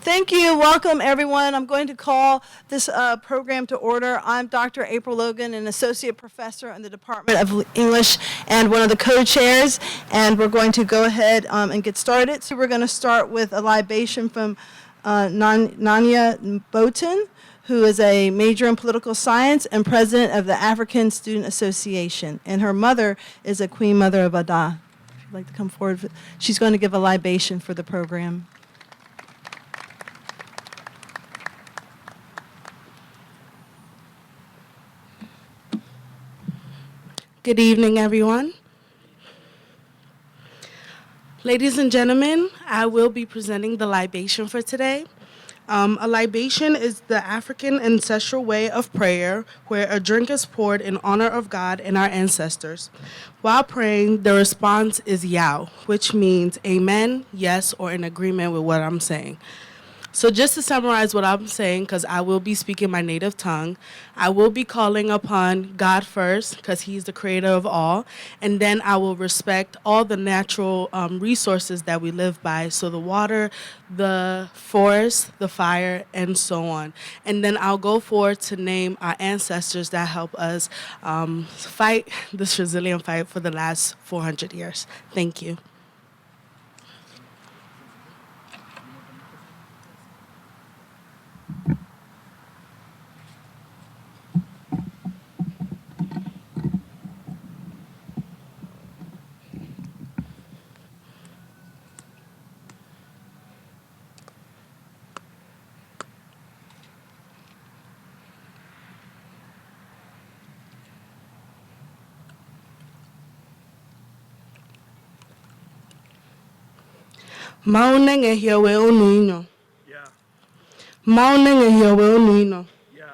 Thank you. Welcome, everyone. I'm going to call this program to order. I'm Dr. April Logan, an associate professor in the Department of English and one of the co-chairs, and we're going to go ahead and get started. So we're going to start with a libation from Nanya Boughton, who is a major in political science and president of the African Student Association, and her mother is a Queen Mother of Ada. If you'd like to come forward, she's going to give a libation for the program. Good evening, everyone. Ladies and gentlemen, I will be presenting the libation for today. A libation is the African ancestral way of prayer where a drink is poured in honor of God and our ancestors. While praying, the response is Yao, which means amen, yes, or in agreement with what I'm saying. So just to summarize what I'm saying, because I will be speaking my native tongue, I will be calling upon God first, because he's the creator of all, and then I will respect all the natural resources that we live by, so the water, the forest, the fire, and so on. And then I'll go forward to name our ancestors that help us fight this resilient fight for the last 400 years. Thank you. Maunenge hiawe onuino. Yeah. Maunenge hiawe onuino. Yeah.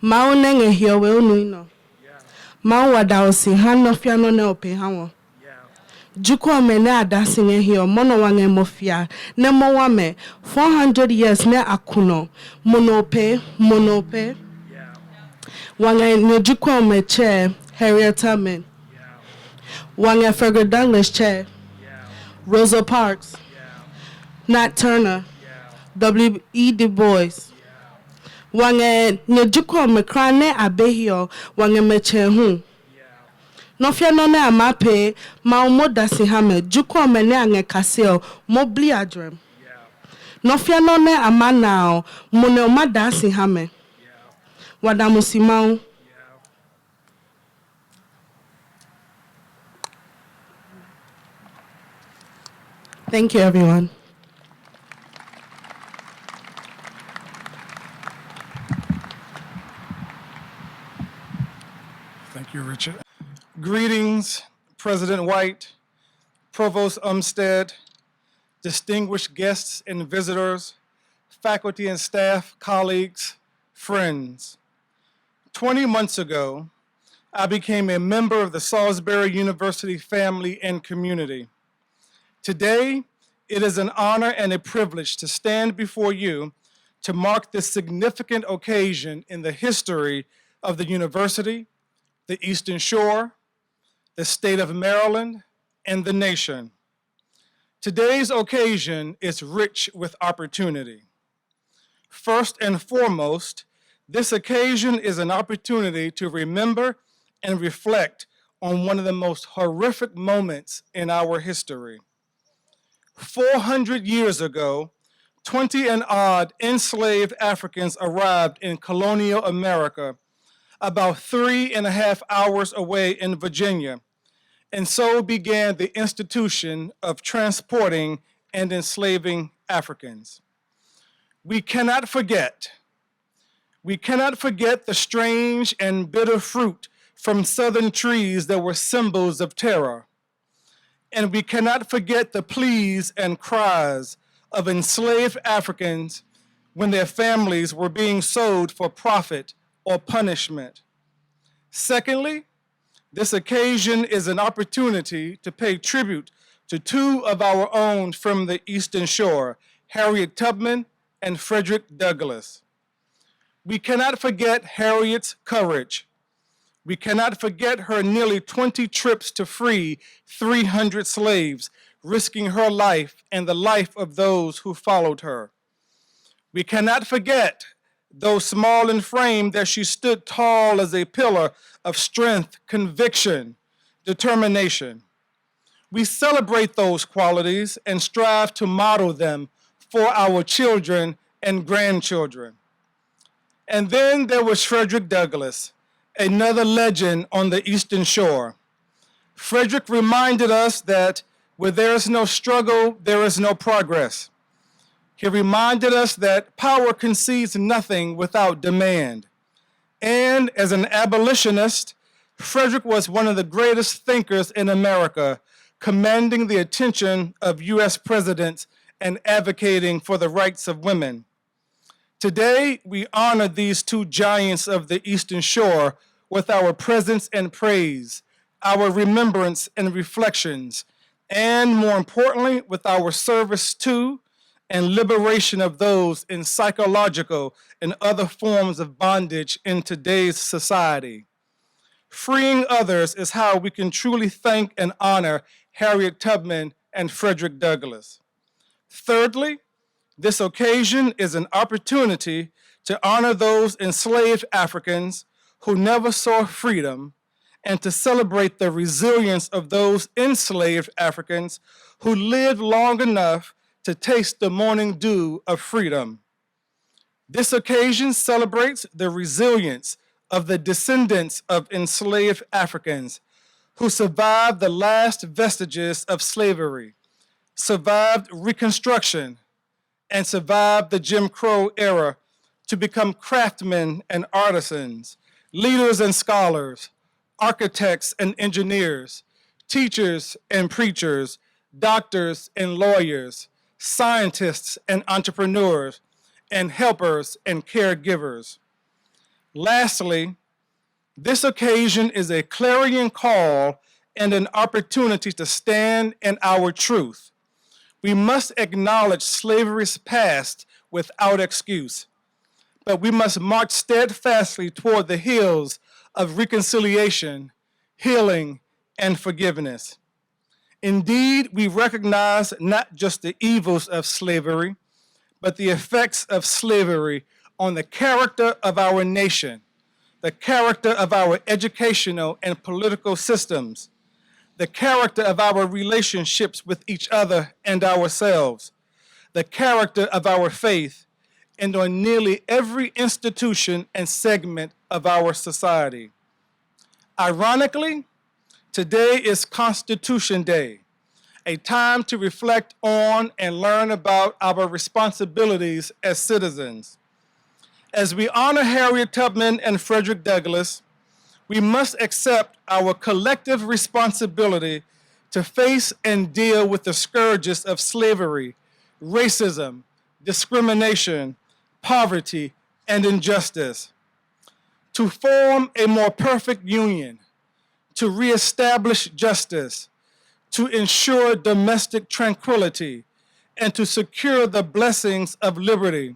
Maunenge hiawe onuino. Yeah. Mawa daosi hano fiano ne ope hawo. Yeah. Juko me ne adasi nge hio mono wange mofia ne mo wame 400 years ne akuno monope. Yeah. Wange ne juko me che Harriet Tubman. Yeah. Wange Frederick Douglass che Yeah. Rosa Parks. Nat Turner, Yeah. W.E. Du Bois. Wange ne juko me krane abehio wange me chehu. Yeah. Nofia no ne amape ma omo dasi hame juko me ne ange kaseo mo bli adrem. Yeah. Nofia no ne amanao mo ne oma dasi hame. Yeah. Wadamusimau. Yeah. Thank you, everyone. Thank you, Richard. Greetings, President White, Provost Umstead, distinguished guests and visitors, faculty and staff, colleagues, friends. 20 months ago, I became a member of the Salisbury University family and community. Today, it is an honor and a privilege to stand before you to mark this significant occasion in the history of the university, the Eastern Shore, the state of Maryland, and the nation. Today's occasion is rich with opportunity. First and foremost, this occasion is an opportunity to remember and reflect on one of the most horrific moments in our history. 400 years ago, 20 and odd enslaved Africans arrived in colonial America, about 3.5 hours away in Virginia, and so began the institution of transporting and enslaving Africans. We cannot forget the strange and bitter fruit from southern trees that were symbols of terror. And we cannot forget the pleas and cries of enslaved Africans when their families were being sold for profit or punishment. Secondly, this occasion is an opportunity to pay tribute to two of our own from the Eastern Shore, Harriet Tubman and Frederick Douglass. We cannot forget Harriet's courage. We cannot forget her nearly 20 trips to free 300 slaves, risking her life and the life of those who followed her. We cannot forget, though small in frame, that she stood tall as a pillar of strength, conviction, determination. We celebrate those qualities and strive to model them for our children and grandchildren. And then there was Frederick Douglass, another legend on the Eastern Shore. Frederick reminded us that where there is no struggle, there is no progress. He reminded us that power concedes nothing without demand. And as an abolitionist, Frederick was one of the greatest thinkers in America, commanding the attention of US presidents and advocating for the rights of women. Today, we honor these two giants of the Eastern Shore with our presence and praise, our remembrance and reflections, and more importantly, with our service to and liberation of those in psychological and other forms of bondage in today's society. Freeing others is how we can truly thank and honor Harriet Tubman and Frederick Douglass. Thirdly, this occasion is an opportunity to honor those enslaved Africans who never saw freedom and to celebrate the resilience of those enslaved Africans who lived long enough to taste the morning dew of freedom. This occasion celebrates the resilience of the descendants of enslaved Africans who survived the last vestiges of slavery, survived Reconstruction, and survived the Jim Crow era to become craftsmen and artisans, leaders and scholars, architects and engineers, teachers and preachers, doctors and lawyers, scientists and entrepreneurs, and helpers and caregivers. Lastly, this occasion is a clarion call and an opportunity to stand in our truth. We must acknowledge slavery's past without excuse, but we must march steadfastly toward the hills of reconciliation, healing, and forgiveness. Indeed, we recognize not just the evils of slavery, but the effects of slavery on the character of our nation, the character of our educational and political systems, the character of our relationships with each other and ourselves, the character of our faith, and on nearly every institution and segment of our society. Ironically, today is Constitution Day, a time to reflect on and learn about our responsibilities as citizens. As we honor Harriet Tubman and Frederick Douglass, we must accept our collective responsibility to face and deal with the scourges of slavery, racism, discrimination, poverty, and injustice, to form a more perfect union, to reestablish justice, to ensure domestic tranquility, and to secure the blessings of liberty.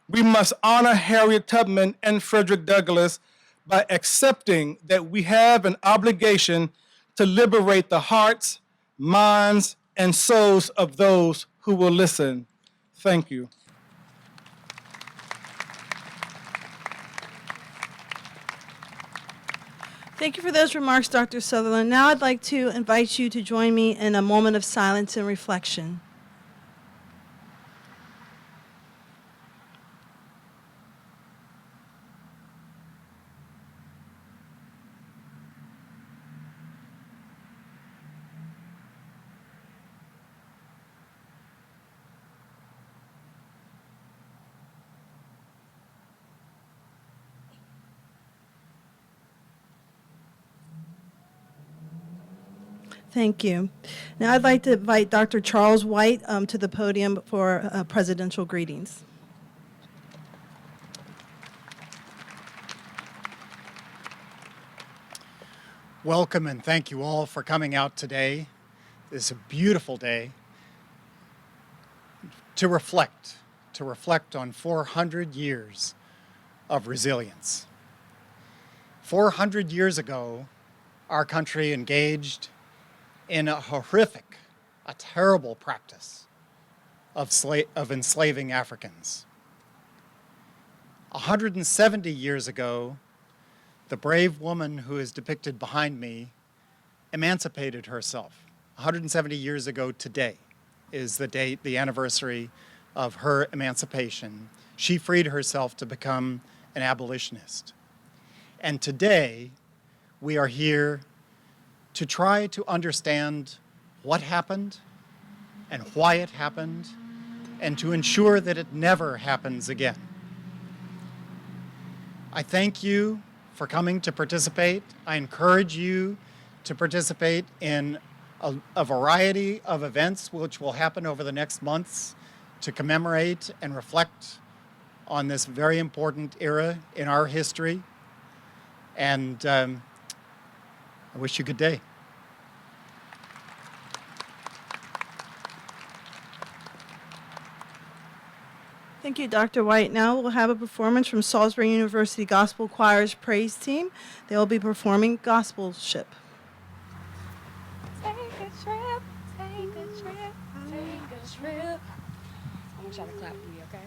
We must honor Harriet Tubman and Frederick Douglass by accepting that we have an obligation to liberate the hearts, minds, and souls of those who will listen. Thank you. Thank you for those remarks, Dr. Sutherland. Now I'd like to invite you to join me in a moment of silence and reflection. Thank you. Now I'd like to invite Dr. Charles White to the podium for presidential greetings. Welcome and thank you all for coming out today. This is a beautiful day to reflect on 400 years of resilience. 400 years ago, our country engaged in a horrific, a terrible practice of enslaving Africans. 170 years ago, the brave woman who is depicted behind me emancipated herself. 170 years ago today is the date, the anniversary of her emancipation. She freed herself to become an abolitionist. And today, we are here to try to understand what happened and why it happened, and to ensure that it never happens again. I thank you for coming to participate. I encourage you to participate in a variety of events which will happen over the next months to commemorate and reflect on this very important era in our history. And I wish you a good day. Thank you, Dr. White. Now we'll have a performance from Salisbury University Gospel Choir's praise team. They will be performing Gospelship. Take a trip, take a trip, take a trip. I want y'all to clap for me, okay?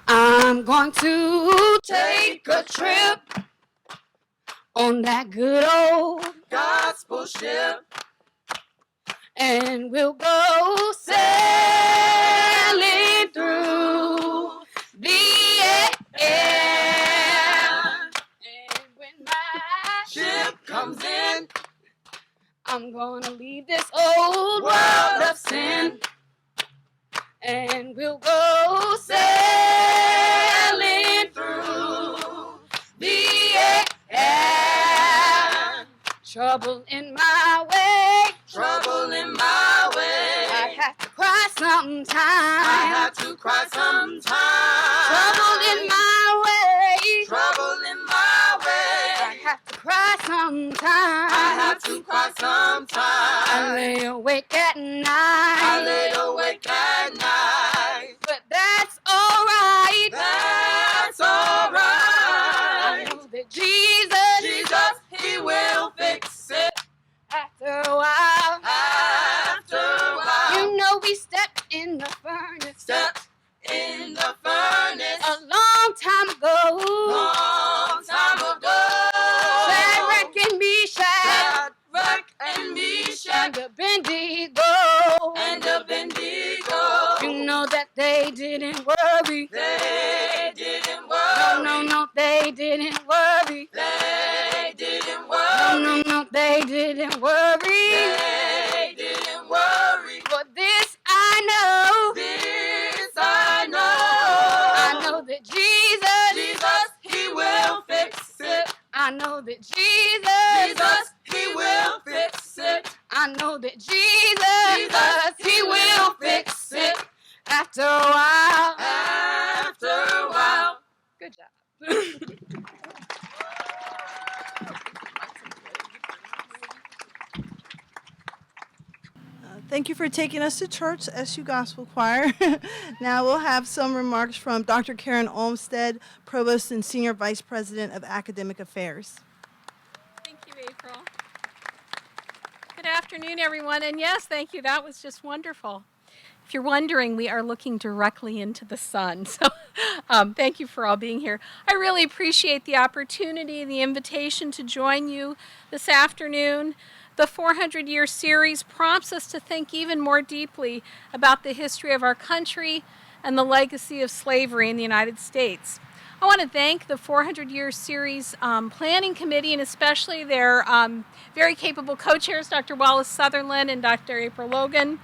I'm going to take a trip on that good old gospel ship, and we'll go sailing through the air. And when my ship comes in, I'm gonna leave this old world of sin, and we'll go sailing through the air. Trouble in my way, trouble in my way. I have to cry sometimes, I have to cry sometimes. Trouble in my way, trouble in my way. I have to cry sometimes, I have to cry sometimes. I lay awake at night, I lay awake at night. But that's alright, that's alright. I know that Jesus, He will fix it after a while. After a while. You know we stepped in the furnace. Stepped in the furnace. A long time ago. Long time ago. Shadrach and Meshach. Shadrach and Meshach. And Abednego. And Abednego. You know that they didn't worry. They didn't worry. No, they didn't worry. They didn't worry. No, they didn't worry. They didn't worry. But this I know. This I know. I know that Jesus, He will fix it. I know that Jesus, He will fix it. I know that Jesus, He will fix it. After a while. After a while. Good job. Thank you for taking us to church, SU Gospel Choir. Now we'll have some remarks from Dr. Karen Olmsted, Provost and Senior Vice President of Academic Affairs. Thank you, April. Good afternoon, everyone. And yes, thank you. That was just wonderful. If you're wondering, we are looking directly into the sun. So thank you for all being here. I really appreciate the opportunity, the invitation to join you this afternoon. The 400-year series prompts us to think even more deeply about the history of our country and the legacy of slavery in the United States. I want to thank the 400-year series planning committee, and especially their very capable co-chairs, Dr. Wallace Sutherland and Dr. April Logan.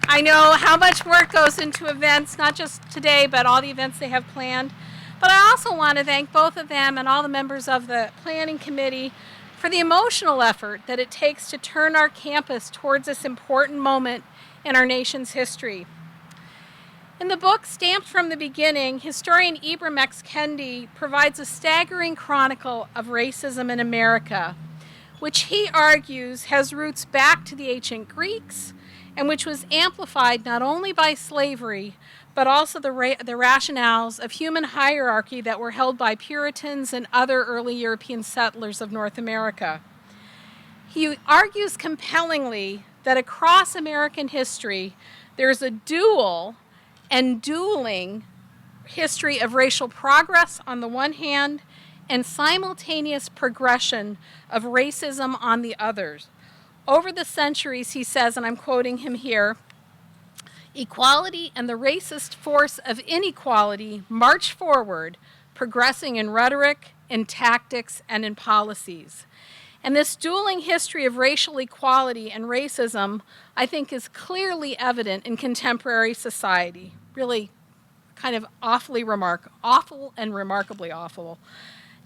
I know how much work goes into events, not just today, but all the events they have planned. But I also want to thank both of them and all the members of the planning committee for the emotional effort that it takes to turn our campus towards this important moment in our nation's history. In the book, Stamped from the Beginning, historian Ibram X. Kendi provides a staggering chronicle of racism in America, which he argues has roots back to the ancient Greeks, and which was amplified not only by slavery, but also the rationales of human hierarchy that were held by Puritans and other early European settlers of North America. He argues compellingly that across American history, there's a dual and dueling history of racial progress on the one hand and simultaneous progression of racism on the others. Over the centuries, he says, and I'm quoting him here, equality and the racist force of inequality march forward, progressing in rhetoric, in tactics, and in policies. And this dueling history of racial equality and racism, I think, is clearly evident in contemporary society. Really kind of awful and remarkably awful.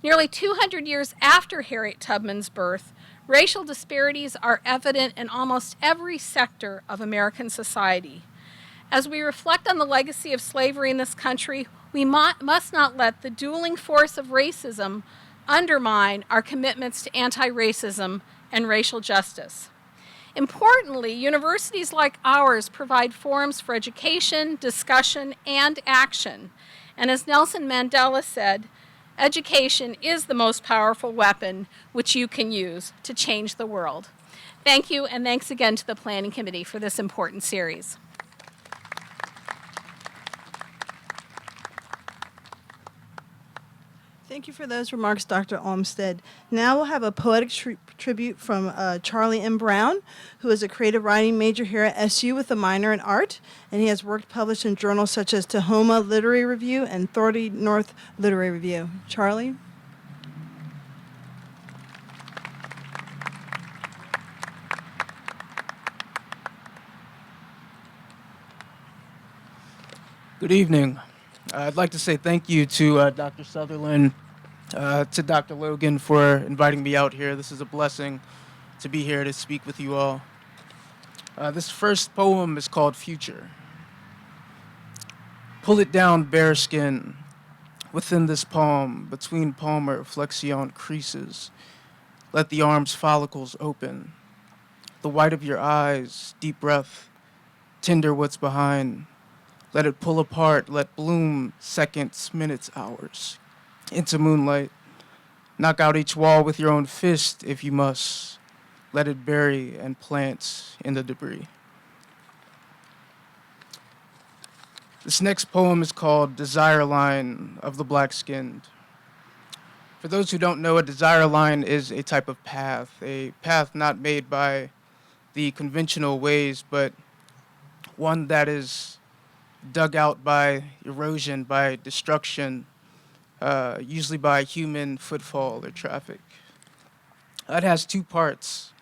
Nearly 200 years after Harriet Tubman's birth, racial disparities are evident in almost every sector of American society. As we reflect on the legacy of slavery in this country, we must not let the dueling force of racism undermine our commitments to anti-racism and racial justice. Importantly, universities like ours provide forums for education, discussion, and action. And as Nelson Mandela said, education is the most powerful weapon which you can use to change the world. Thank you, and thanks again to the Planning Committee for this important series. Thank you for those remarks, Dr. Olmsted. Now we'll have a poetic tribute from Charlie M. Brown, who is a creative writing major here at SU with a minor in art, and he has work published in journals such as Tahoma Literary Review and Thornton North Literary Review. Charlie? Good evening. I'd like to say thank you to Dr. Sutherland, to Dr. Logan for inviting me out here. This is a blessing to be here to speak with you all. This first poem is called Future. Pull it down, bare skin. Within this palm, between palmar flexion creases, let the arm's follicles open. The white of your eyes, deep breath, tender what's behind. Let it pull apart, let bloom seconds, minutes, hours. Into moonlight. Knock out each wall with your own fist if you must. Let it bury and plant in the debris. This next poem is called Desire Line of the Black-Skinned. For those who don't know, a desire line is a type of path, a path not made by the conventional ways, but one that is dug out by erosion, by destruction, usually by human footfall or traffic. It has two parts,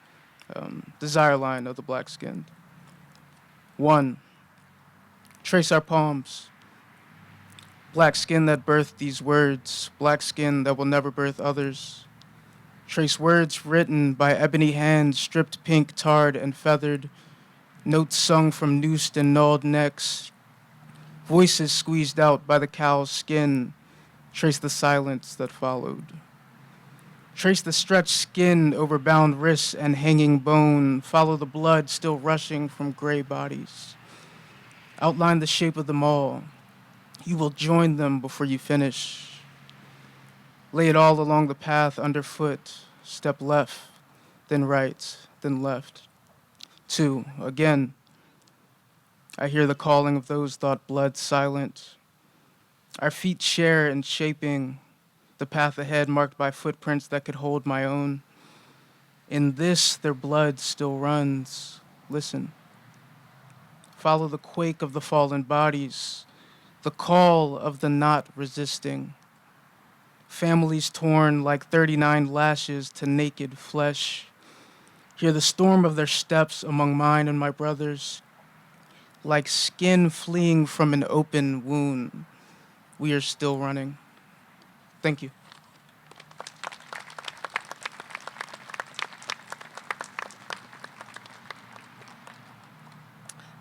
desire line of the black-skinned. 1, trace our palms. Black skin that birthed these words, black skin that will never birth others. Trace words written by ebony hands, stripped pink, tarred, and feathered. Notes sung from noosed and gnawed necks. Voices squeezed out by the cow's skin. Trace the silence that followed. Trace the stretched skin over bound wrists and hanging bone. Follow the blood still rushing from gray bodies. Outline the shape of them all. You will join them before you finish. Lay it all along the path underfoot. Step left, then right, then left. 2, again. I hear the calling of those thought blood silent. Our feet share in shaping the path ahead marked by footprints that could hold my own. In this, their blood still runs. Listen. Follow the quake of the fallen bodies, the call of the not resisting. Families torn like 39 lashes to naked flesh. Hear the storm of their steps among mine and my brothers. Like skin fleeing from an open wound, we are still running. Thank you.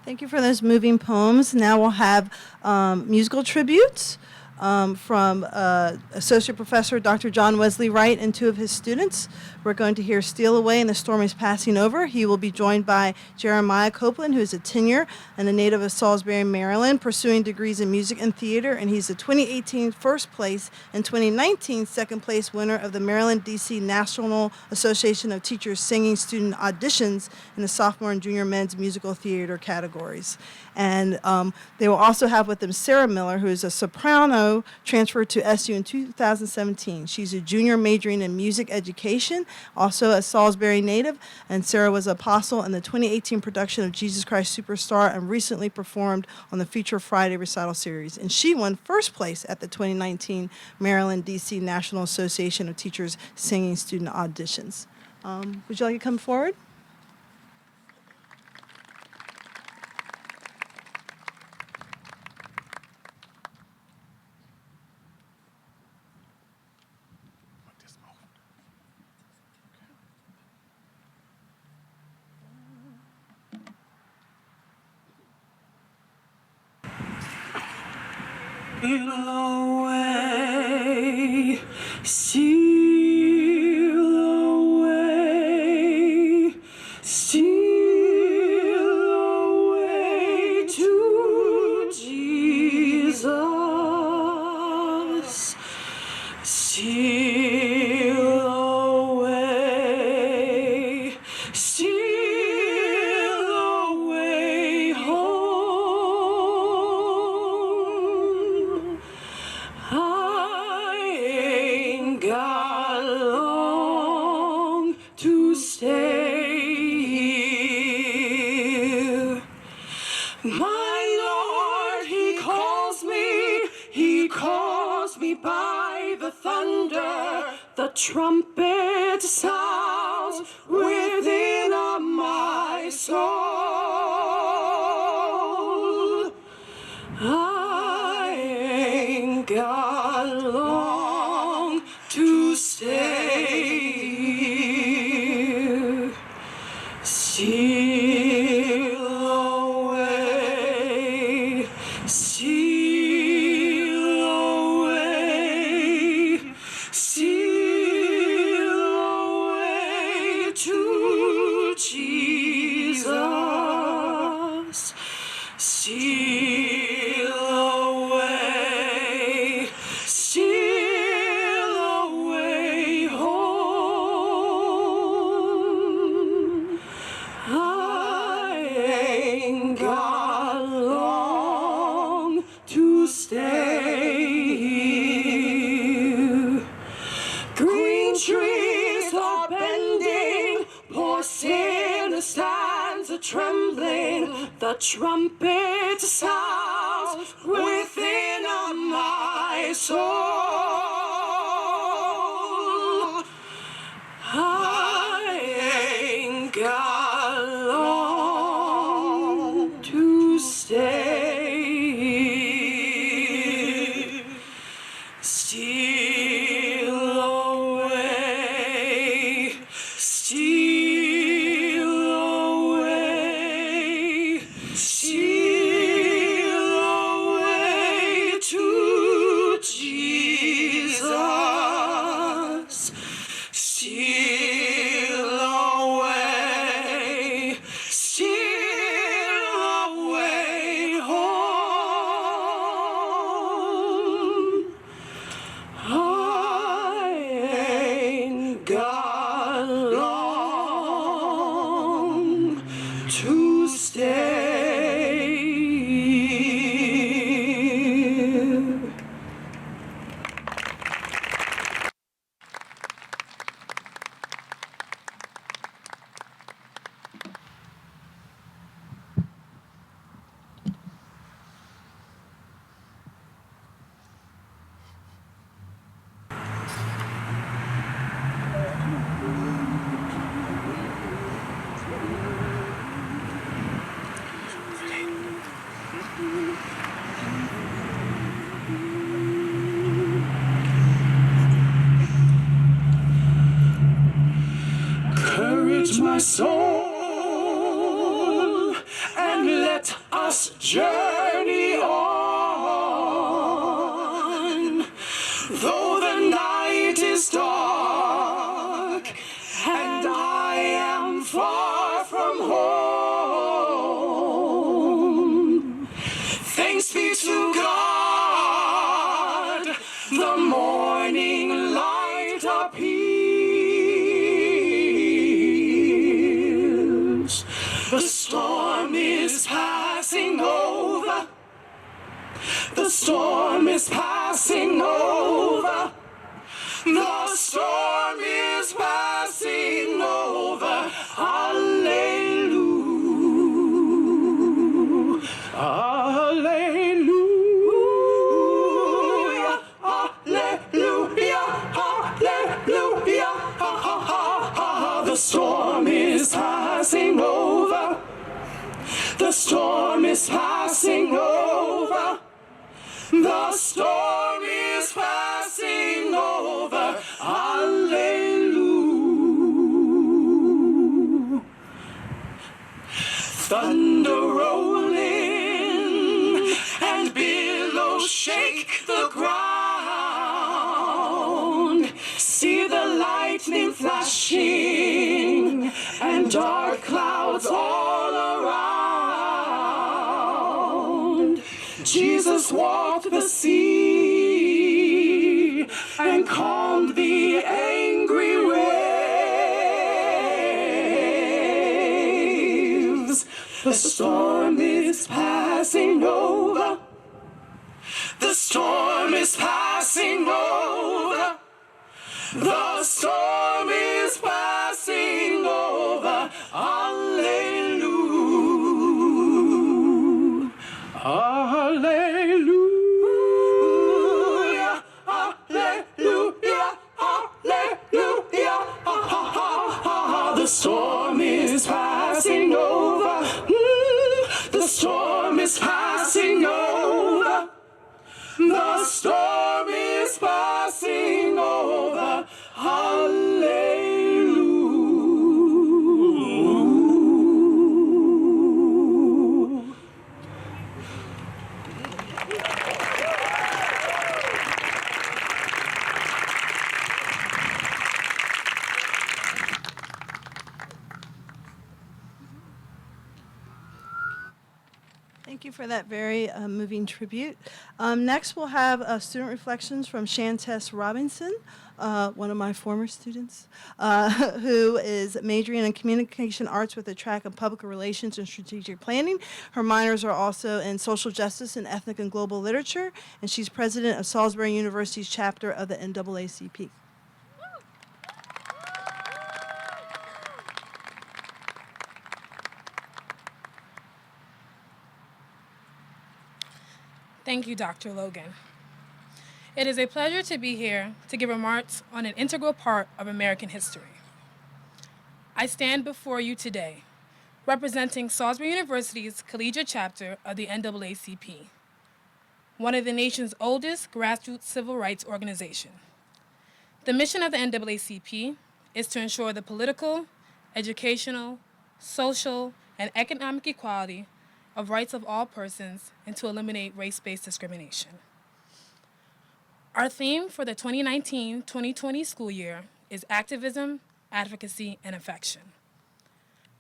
Thank you for those moving poems. Now we'll have musical tributes. from Associate Professor Dr. John Wesley Wright and two of his students. We're going to hear Steal Away and the Storm is Passing Over. He will be joined by Jeremiah Copeland, who is a tenure and a native of Salisbury, Maryland, pursuing degrees in music and theater, and he's the 2018 first place and 2019 second place winner of the Maryland DC National Association of Teachers Singing Student Auditions in the sophomore and junior men's musical theater categories. And they will also have with them Sarah Miller, who is a soprano transferred to SU in 2017. She's a junior majoring in music education, also a Salisbury native, and Sarah was an apostle in the 2018 production of Jesus Christ Superstar and recently performed on the Future Friday recital series. And she won first place at the 2019 Maryland DC National Association of Teachers Singing Student Auditions. Would you like to come forward? Steal away, steal away, steal away to Jesus. Steal away, steal away home. I ain't got long to stay here. My Lord, He calls me by the thunder, the trumpet sounds within my soul. I ain't got long to stay here. Steal away, steal away, steal away to Jesus. Steal away, steal away home. I ain't got long to stay here. Green trees are bending, poor sinner stands a trembling, the trumpet sounds within my soul. I ain't got long to stay. Steal away, steal away, steal away to Jesus. Steal away, steal away home. I ain't got long to stay. Courage, my soul, and let us journey on. storm is passing over. The storm is passing over. Hallelujah. Hallelujah. Hallelujah. Hallelujah. Ha, ha, ha, ha. The storm is passing over. The storm is passing over. The storm is passing over. Hallelujah. Thunder rolling and billows shake the ground. See the lightning flashing and dark clouds all around. Jesus walked the sea and calmed the angry waves. The storm is passing over. The storm is passing over. The storm is passing over. Hallelujah. Hallelujah. Hallelujah. Hallelujah. Ha, ha, ha, ha. The storm is passing over. The storm is passing over. The storm is passing over. Hallelujah. Thank you for that very moving tribute. Next, we'll have student reflections from Shantess Robinson, one of my former students, who is majoring in communication arts with a track in public relations and strategic planning. Her minors are also in social justice and ethnic and global literature, and she's president of Salisbury University's chapter of the NAACP. Thank you, Dr. Logan. It is a pleasure to be here to give remarks on an integral part of American history. I stand before you today representing Salisbury University's collegiate chapter of the NAACP, one of the nation's oldest grassroots civil rights organizations. The mission of the NAACP is to ensure the political, educational, social, and economic equality of rights of all persons and to eliminate race-based discrimination. Our theme for the 2019-2020 school year is activism, advocacy, and affection.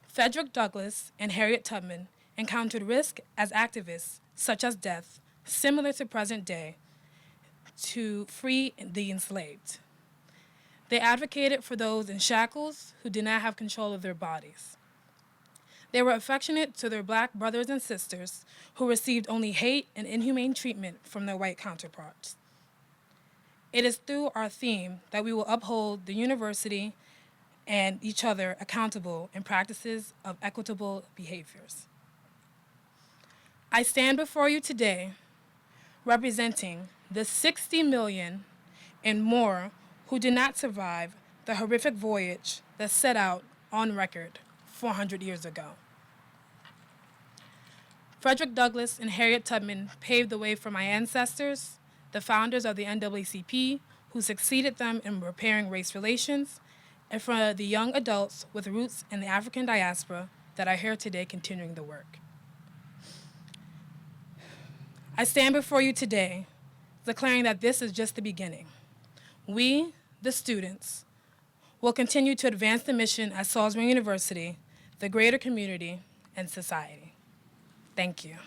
Frederick Douglass and Harriet Tubman encountered risk as activists, such as death, similar to present day, to free the enslaved. They advocated for those in shackles who did not have control of their bodies. They were affectionate to their black brothers and sisters who received only hate and inhumane treatment from their white counterparts. It is through our theme that we will uphold the university and each other accountable in practices of equitable behaviors. I stand before you today representing the 60 million and more who did not survive the horrific voyage that set out on record 400 years ago. Frederick Douglass and Harriet Tubman paved the way for my ancestors, the founders of the NAACP, who succeeded them in repairing race relations, and for the young adults with roots in the African diaspora that are here today continuing the work. I stand before you today declaring that this is just the beginning. We, the students, will continue to advance the mission at Salisbury University, the greater community, and society. Thank you.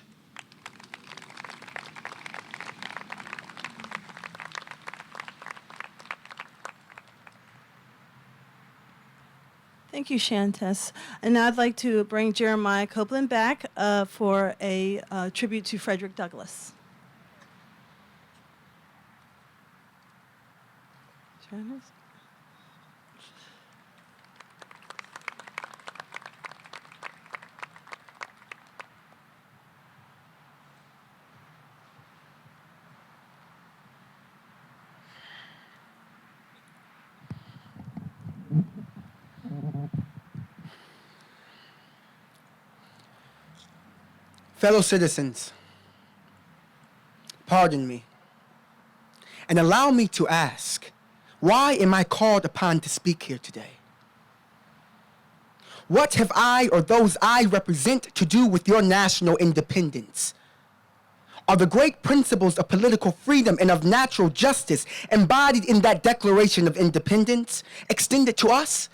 Thank you, Shantess. And now I'd like to bring Jeremiah Copeland back for a tribute to Frederick Douglass. Turn this. Fellow citizens, pardon me, and allow me to ask, why am I called upon to speak here today? What have I or those I represent to do with your national independence? Are the great principles of political freedom and of natural justice embodied in that Declaration of Independence extended to us?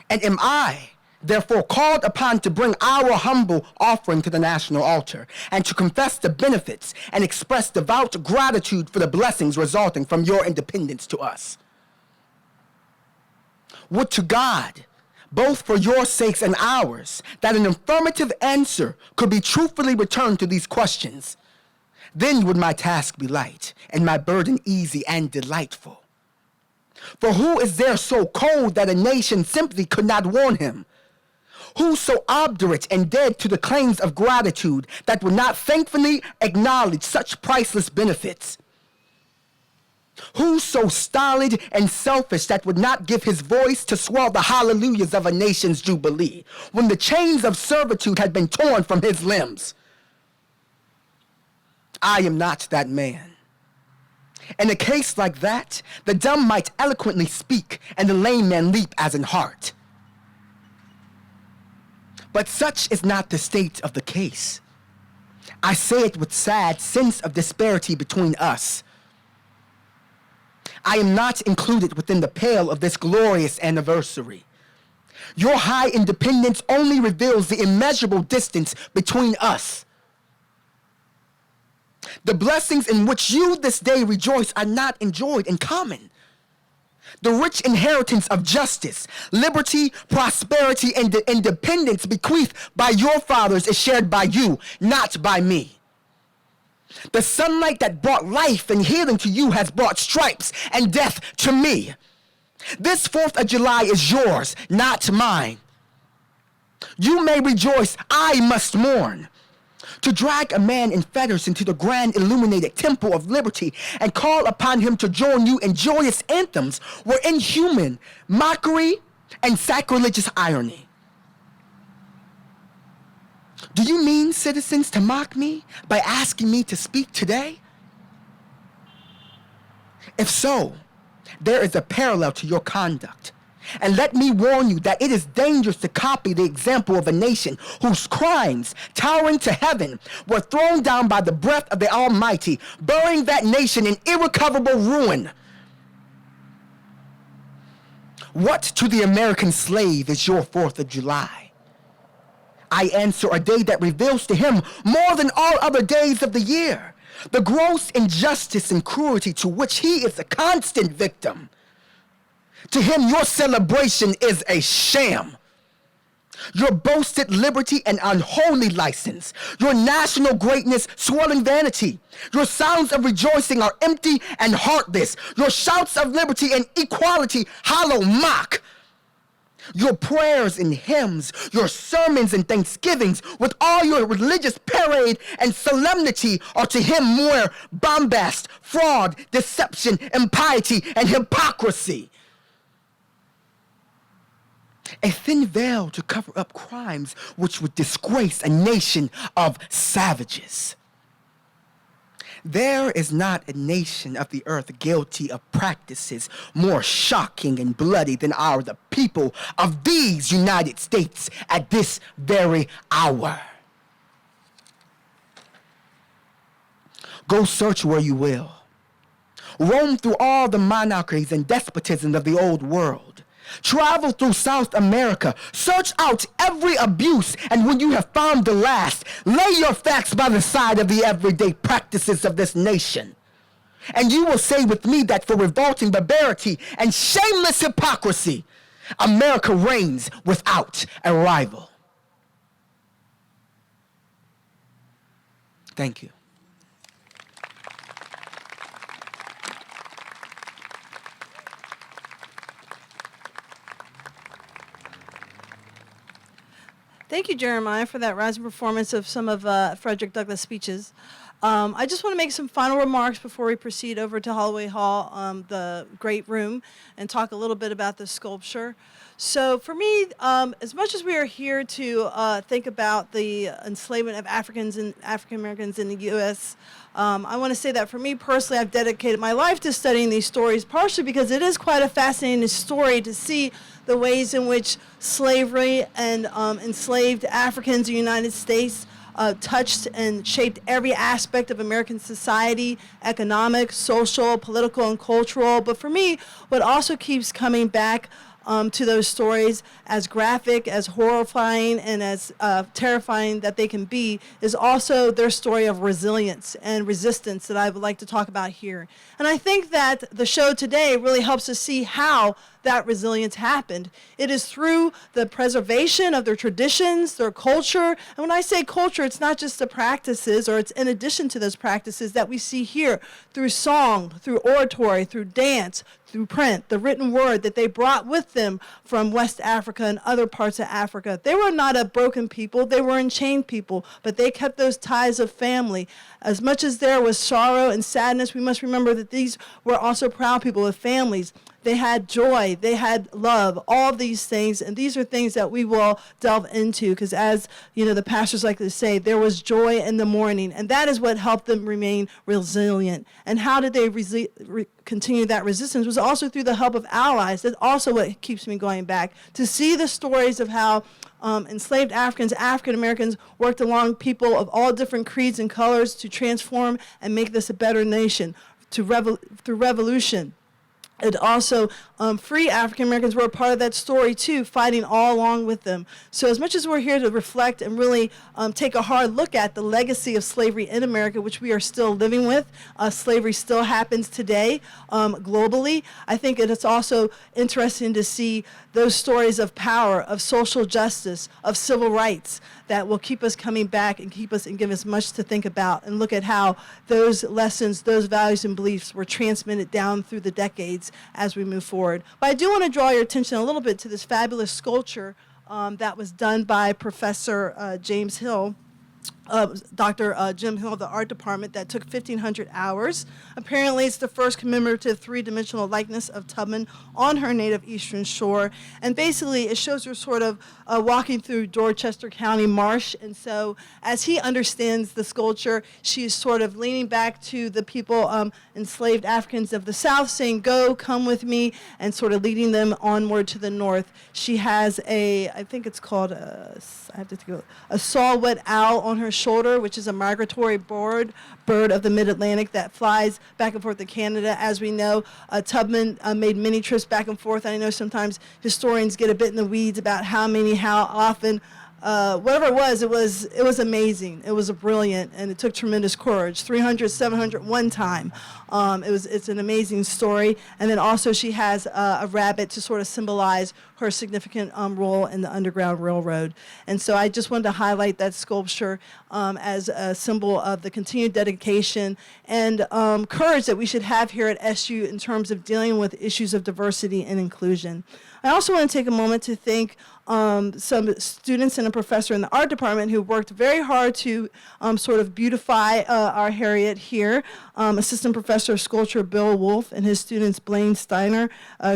And am I, therefore, called upon to bring our humble offering to the national altar and to confess the benefits and express devout gratitude for the blessings resulting from your independence to us? Would to God, both for your sakes and ours, that an affirmative answer could be truthfully returned to these questions. Then would my task be light and my burden easy and delightful. For who is there so cold that a nation simply could not warn him? Who so obdurate and dead to the claims of gratitude that would not thankfully acknowledge such priceless benefits? Who so stolid and selfish that would not give his voice to swell the hallelujahs of a nation's jubilee when the chains of servitude had been torn from his limbs? I am not that man. In a case like that, the dumb might eloquently speak and the lame man leap as in heart. But such is not the state of the case. I say it with sad sense of disparity between us. I am not included within the pale of this glorious anniversary. Your high independence only reveals the immeasurable distance between us. The blessings in which you this day rejoice are not enjoyed in common. The rich inheritance of justice, liberty, prosperity, and independence bequeathed by your fathers is shared by you, not by me. The sunlight that brought life and healing to you has brought stripes and death to me. This 4th of July is yours, not mine. You may rejoice, I must mourn. To drag a man in fetters into the grand illuminated temple of liberty and call upon him to join you in joyous anthems were inhuman mockery and sacrilegious irony. Do you mean, citizens, to mock me by asking me to speak today? If so, there is a parallel to your conduct. And let me warn you that it is dangerous to copy the example of a nation whose crimes, towering to heaven, were thrown down by the breath of the Almighty, burying that nation in irrecoverable ruin. What to the American slave is your 4th of July? I answer, a day that reveals to him more than all other days of the year the gross injustice and cruelty to which he is a constant victim. To him, your celebration is a sham. Your boasted liberty an unholy license. Your national greatness swelling vanity. Your sounds of rejoicing are empty and heartless. Your shouts of liberty and equality hollow mock. Your prayers and hymns, your sermons and thanksgivings, with all your religious parade and solemnity, are to him mere bombast, fraud, deception, impiety, and hypocrisy. A thin veil to cover up crimes which would disgrace a nation of savages. There is not a nation of the earth guilty of practices more shocking and bloody than are the people of these United States at this very hour. Go search where you will. Roam through all the monarchies and despotisms of the old world. Travel through South America, search out every abuse, and when you have found the last, lay your facts by the side of the everyday practices of this nation. And you will say with me that for revolting barbarity and shameless hypocrisy, America reigns without a rival. Thank you. Thank you, Jeremiah, for that rousing performance of some of Frederick Douglass' speeches. I just want to make some final remarks before we proceed over to Holloway Hall, the great room, and talk a little bit about the sculpture. So for me, as much as we are here to think about the enslavement of Africans and African Americans in the U.S., I want to say that for me personally, I've dedicated my life to studying these stories, partially because it is quite a fascinating story to see the ways in which slavery and enslaved Africans in the United States touched and shaped every aspect of American society, economic, social, political, and cultural. But for me, what also keeps coming back to those stories, as graphic, as horrifying, and as terrifying that they can be, is also their story of resilience and resistance that I would like to talk about here. And I think that the show today really helps us see how that resilience happened. It is through the preservation of their traditions, their culture. And when I say culture, it's not just the practices, or it's in addition to those practices that we see here through song, through oratory, through dance, through print, the written word that they brought with them from West Africa and other parts of Africa. They were not a broken people, they were enchained people, but they kept those ties of family. As much as there was sorrow and sadness, we must remember that these were also proud people with families. They had joy, they had love, all of these things, and these are things that we will delve into, because as you know, the pastors like to say, there was joy in the morning, and that is what helped them remain resilient. And how did they continue that resistance? Was also through the help of allies. That's also what keeps me going back, to see the stories of how enslaved Africans, African Americans worked along people of all different creeds and colors to transform and make this a better nation through revolution. And also, free African Americans were a part of that story too, fighting all along with them. So as much as we're here to reflect and really take a hard look at the legacy of slavery in America, which we are still living with, slavery still happens today globally. I think it's also interesting to see those stories of power, of social justice, of civil rights that will keep us coming back and keep us and give us much to think about, and look at how those lessons, those values and beliefs were transmitted down through the decades as we move forward. But I do want to draw your attention a little bit to this fabulous sculpture that was done by Professor James Hill, Dr. Jim Hill of the art department, that took 1,500 hours. Apparently, it's the first commemorative three-dimensional likeness of Tubman on her native eastern shore. And basically, it shows her sort of walking through Dorchester County marsh. And so as he understands the sculpture, she is sort of leaning back to the people, enslaved Africans of the South, saying, "Go, come with me," and sort of leading them onward to the north. She has I think it's called a saw-whet owl on her shoulder, which is a migratory bird of the mid-Atlantic that flies back and forth to Canada. As we know, Tubman made many trips back and forth. I know sometimes historians get a bit in the weeds about how many, how often. Whatever it was amazing. It was brilliant, and it took tremendous courage. 300, 700, one time. It's an amazing story. And then also she has a rabbit to sort of symbolize her significant role in the Underground Railroad. And so I just wanted to highlight that sculpture as a symbol of the continued dedication and courage that we should have here at SU in terms of dealing with issues of diversity and inclusion. I also want to take a moment to thank some students and a professor in the art department who worked very hard to sort of beautify our Harriet here. Assistant Professor of Sculpture Bill Wolf and his students Blaine Steiner,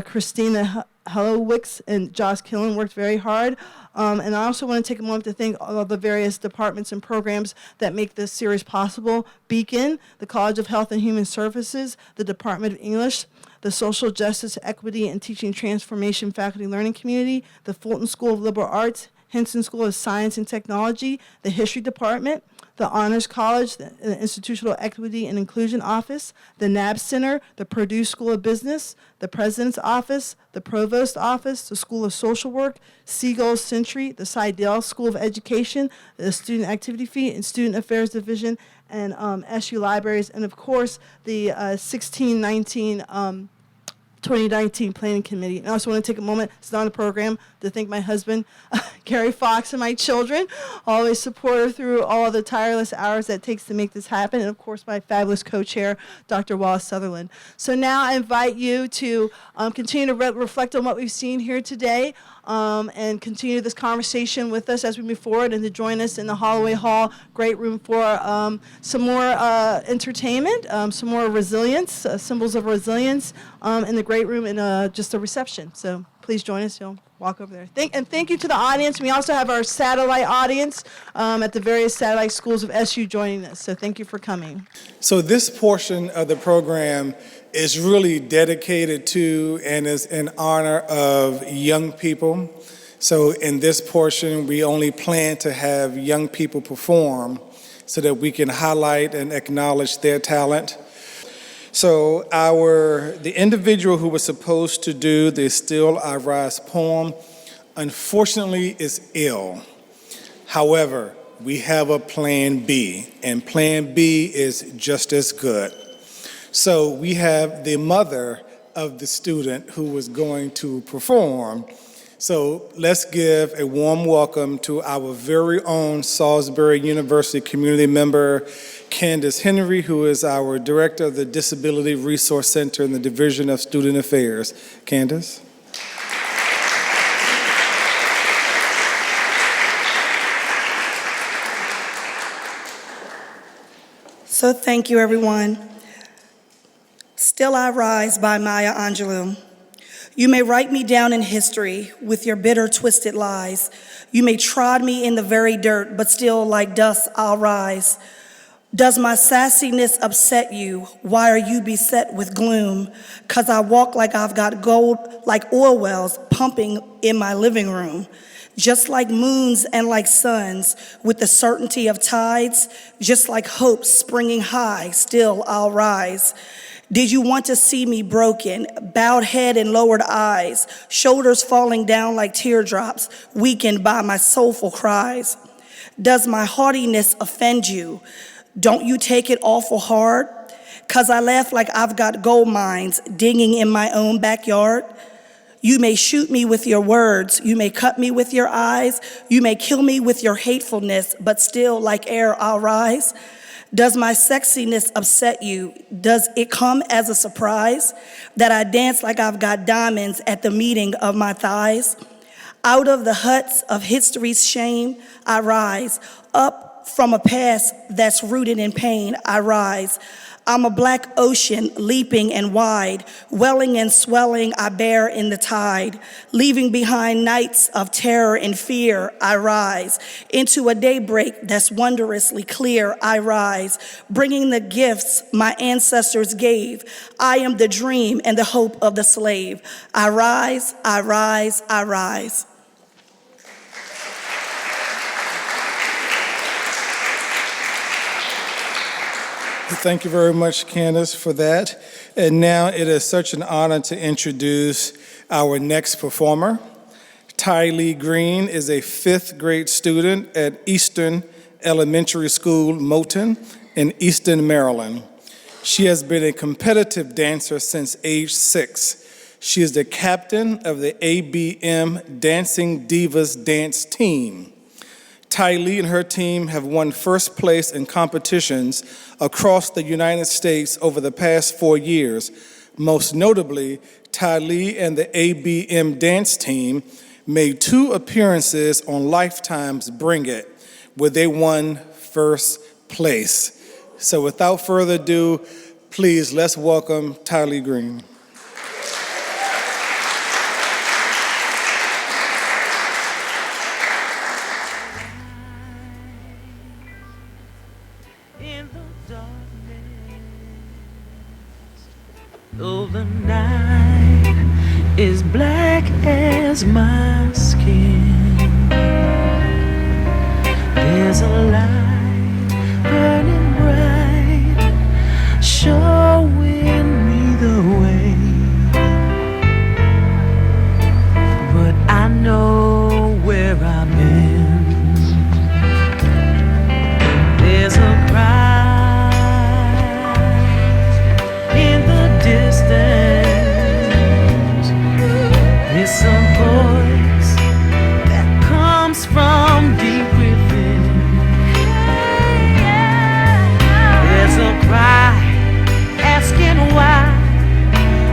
Christina Hellowicks, and Josh Killen worked very hard. And I also want to take a moment to thank all of the various departments and programs that make this series possible. Beacon, the College of Health and Human Services, the Department of English, the Social Justice, Equity, and Teaching Transformation Faculty Learning Community, the Fulton School of Liberal Arts, Henson School of Science and Technology, the History Department, the Honors College, the Institutional Equity and Inclusion Office, the NAB Center, the Purdue School of Business, the President's Office, the Provost Office, the School of Social Work, Seagull Century, the Seidel School of Education, the Student Activity Fee and Student Affairs Division, and SU Libraries, and of course the 2019 Planning Committee. And I also want to take a moment, it's not on the program, to thank my husband, Gary Fox, and my children, always support her through all the tireless hours that it takes to make this happen, and of course my fabulous co-chair, Dr. Wallace Sutherland. So now I invite you to continue to reflect on what we've seen here today. and continue this conversation with us as we move forward, and to join us in the Holloway Hall great room for some more entertainment, some more resilience, symbols of resilience in the great room, and just a reception. So please join us. You'll walk over there. Thank you to the audience. We also have our satellite audience at the various satellite schools of SU joining us. So thank you for coming. So this portion of the program is really dedicated to and is in honor of young people. So in this portion, we only plan to have young people perform so that we can highlight and acknowledge their talent. So the individual who was supposed to do the Still I Rise poem, unfortunately is ill. However, we have a plan B, and plan B is just as good. So we have the mother of the student who was going to perform. So let's give a warm welcome to our very own Salisbury University community member, Candace Henry, who is our director of the Disability Resource Center in the Division of Student Affairs. Candace? So thank you, everyone. Still I Rise by Maya Angelou. You may write me down in history with your bitter, twisted lies. You may trod me in the very dirt, but still like dust I'll rise. Does my sassiness upset you? Why are you beset with gloom? 'Cause I walk like I've got gold, like oil wells pumping in my living room. Just like moons and like suns, with the certainty of tides, just like hope springing high, still I'll rise. Did you want to see me broken, bowed head and lowered eyes, shoulders falling down like teardrops, weakened by my soulful cries? Does my haughtiness offend you? Don't you take it awful hard? 'Cause I laugh like I've got gold mines digging in my own backyard. You may shoot me with your words, you may cut me with your eyes, you may kill me with your hatefulness, but still like air I'll rise. Does my sexiness upset you? Does it come as a surprise that I dance like I've got diamonds at the meeting of my thighs? Out of the huts of history's shame, I rise. Up from a past that's rooted in pain, I rise. I'm a black ocean, leaping and wide, welling and swelling, I bear in the tide. Leaving behind nights of terror and fear, I rise. Into a daybreak that's wondrously clear, I rise. Bringing the gifts my ancestors gave. I am the dream and the hope of the slave. I rise, I rise, I rise. Thank you very much, Candace, for that. And now it is such an honor to introduce our next performer. Ty Lee Green is a 5th grade student at Eastern Elementary School, Moulton, in Easton, Maryland. She has been a competitive dancer since age 6. She is the captain of the ABM Dancing Divas dance team. Ty Lee and her team have won first place in competitions across the United States over the past 4 years. Most notably, Ty Lee and the ABM dance team made 2 appearances on Lifetime's Bring It, where they won first place. So without further ado, please let's welcome Ty Lee Green. Though the night is black as my skin, there's a light burning bright, showing me the way. But I know where I'm in. There's a cry distance. It's a voice that comes from deep within. There's a cry asking why.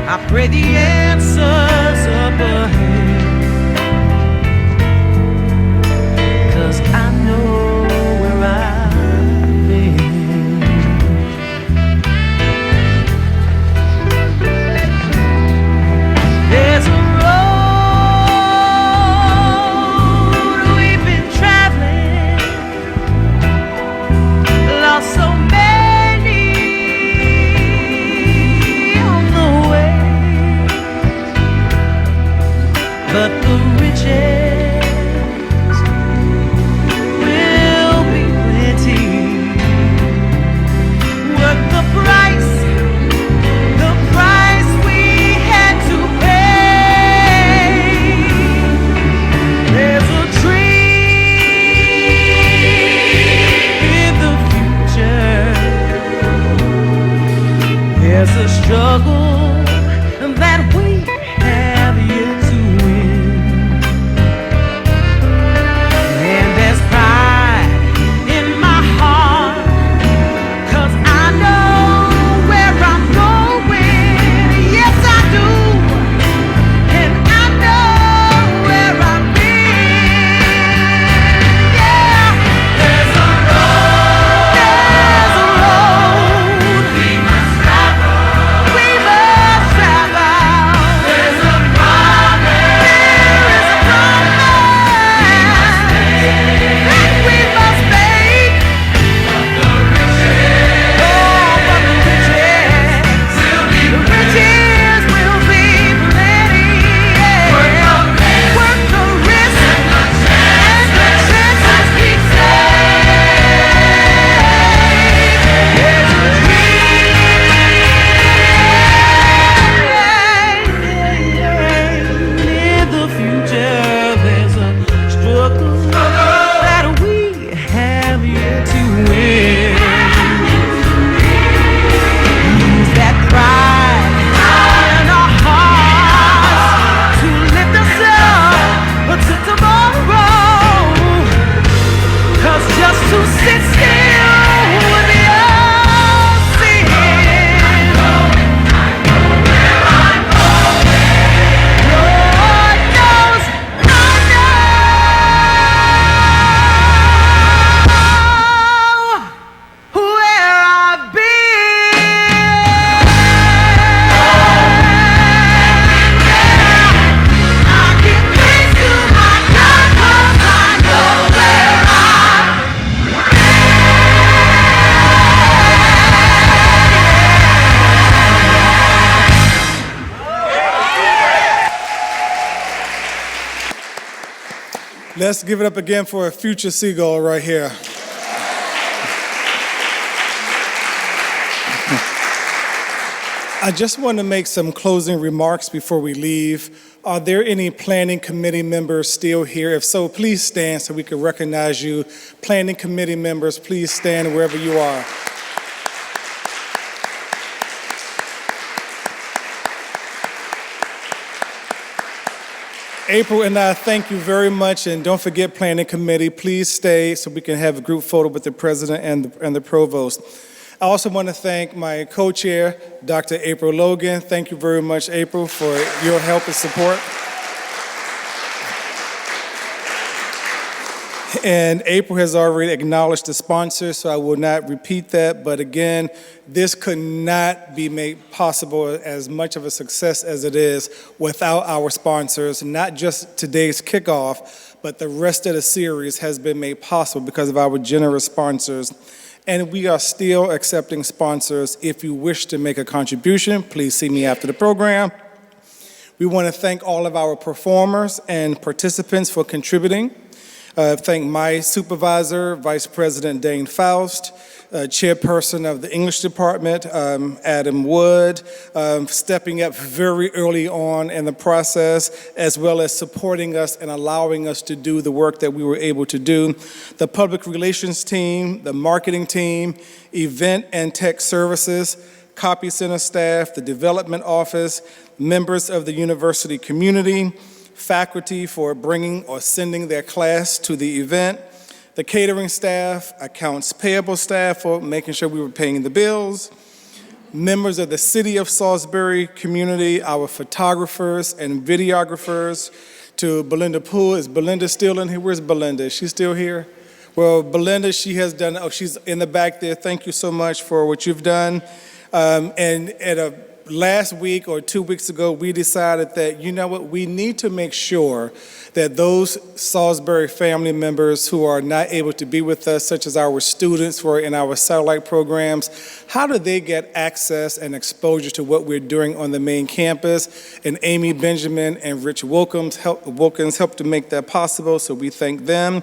I pray the answer's up ahead. but the riches will be plenty. Worth the price we had to pay. There's a dream in the future. There's a struggle that we have yet to win. And there's pride in my heart, 'cause I know where I'm going. Yes, I do. And I know where I've been. Yeah. There's a road. There's a road. We must travel. We must travel. There's a promise. There is a promise. That we must make. But the riches. Oh, but the riches will be plenty. Worth the risk and the chances we take. There's a dream in the future. There's a struggle that we have yet to win. Use that pride in our hearts to lift us up to tomorrow. 'Cause just to sit still would be a sin. Lord knows I know where I've been. I give praise to my God, 'cause I know where I've Let's give it up again for a future seagull right here. I just want to make some closing remarks before we leave. Are there any planning committee members still here? If so, please stand so we can recognize you. Planning committee members, please stand wherever you are. April and I thank you very much, and don't forget planning committee, please stay so we can have a group photo with the president and the provost. I also want to thank my co-chair, Dr. April Logan. Thank you very much, April, for your help and support. And April has already acknowledged the sponsors, so I will not repeat that. But again, this could not be made possible as much of a success as it is without our sponsors. Not just today's kickoff, but the rest of the series has been made possible because of our generous sponsors. And we are still accepting sponsors. If you wish to make a contribution, please see me after the program. We want to thank all of our performers and participants for contributing. Thank my supervisor, Vice President Dane Faust, chairperson of the English department, Adam Wood, stepping up very early on in the process, as well as supporting us and allowing us to do the work that we were able to do. The public relations team, the marketing team, event and tech services, copy center staff, the development office, members of the university community, faculty for bringing or sending their class to the event, the catering staff, accounts payable staff for making sure we were paying the bills, members of the City of Salisbury community, our photographers and videographers, to Belinda Poole. Is Belinda still in here? Where's Belinda? Is she still here? Well, Belinda, she has done, she's in the back there. Thank you so much for what you've done. And at a last week or 2 weeks ago, we decided that, you know what, we need to make sure that those Salisbury family members who are not able to be with us, such as our students who are in our satellite programs, how do they get access and exposure to what we're doing on the main campus? And Amy Benjamin and Rich Wilkins helped to make that possible, so we thank them.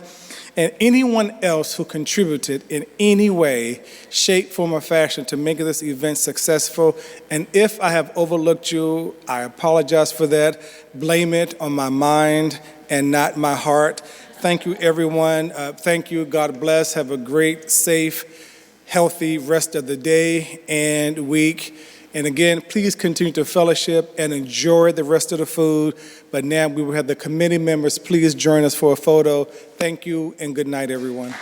And anyone else who contributed in any way, shape, form, or fashion to make this event successful. And if I have overlooked you, I apologize for that. Blame it on my mind and not my heart. Thank you, everyone. Thank you. God bless. Have a great, safe, healthy rest of the day and week. And again, please continue to fellowship and enjoy the rest of the food. But now we will have the committee members please join us for a photo. Thank you and good night, everyone.